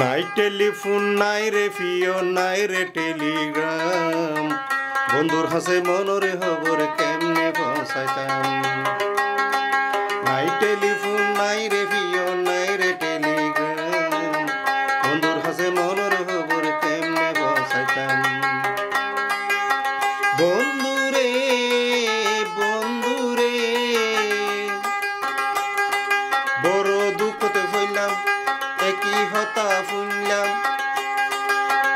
নাই টেলিফোন নাই রে ফিও নাই রে টেলিগ্রাম বন্ধুর হাসে মনরে খবর কেমনে পৌঁছাইতাম নাই টেলিফোন নাই রে ফিও নাই রে টেলিগ্রাম বন্ধুর হাসে মনরে খবর কেমনে পৌঁছাইতাম বন্ধুরে বন্ধুরে বড় দুঃখতে হইলাম একই হতা শুনলাম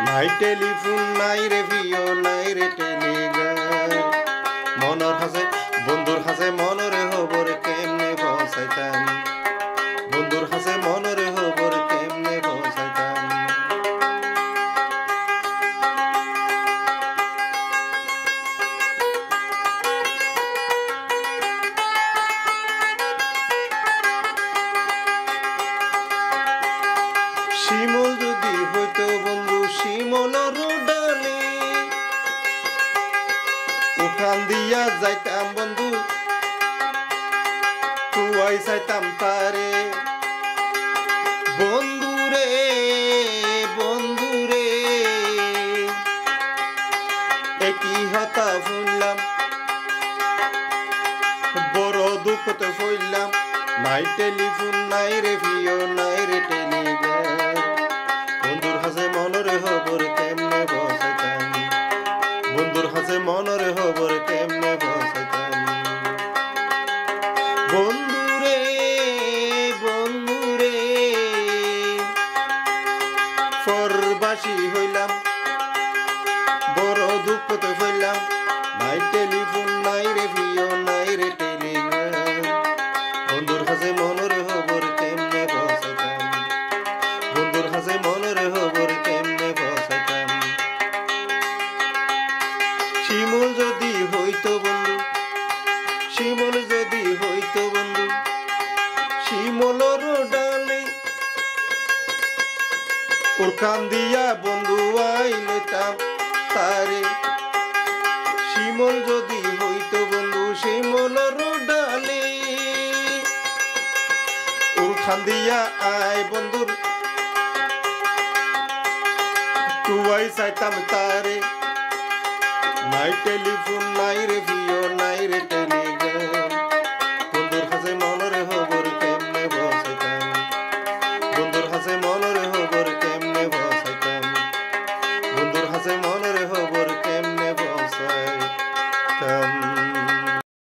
নাই টেলিফোন নাই রে ভিও নাই রে টেলিগ্রাম মনর হাসে বন্ধুর হাসে মনরে খবর কেমনে পৌঁছাইতাম বন্ধুর হাসে মনরে খবর কেমনে পৌঁছাইতাম শিমল যদি হইতো বন্ধু শিমলর ডালে ওখান দিয়া যাইতাম বন্ধু তুয়াই চাইতাম তারে বন্ধুরে বন্ধুরে একই হতা শুনলাম বড় দুঃখতে হইলাম নাই টেলিফোন নাই রে ভিও নাই রে টেলিগ্রাম বন্ধুর হাসে মনরে খবর কেমনে পৌঁছাইতাম বন্ধুর হাসে মনরে খবর কেমনে পৌঁছাইতাম বন্ধুরে বন্ধুরে পরবাসী হইলাম বড় দুঃখতে হইলাম নাই টেলিফোন নাই রে ভিও নাই রে টেলিগ্রাম বন্ধুর হাসে মনরে খবর কেমনে পৌঁছাইতাম বন্ধুর হাসে মনরে খবর কেমনে পৌঁছাইতাম শিমুল যদি হইতো বন্ধু শিমুল যদি হইতো বন্ধু শিমলর ডালে ওর কান দিয়া বন্ধু আইলতাম তারে শিমল যদি হইতো বন্ধু শিমলর ডালে ওর খান দিয়া আয় বন্ধুর তুয়াই চাইতাম তারে নাই টেলিফোন নাই রে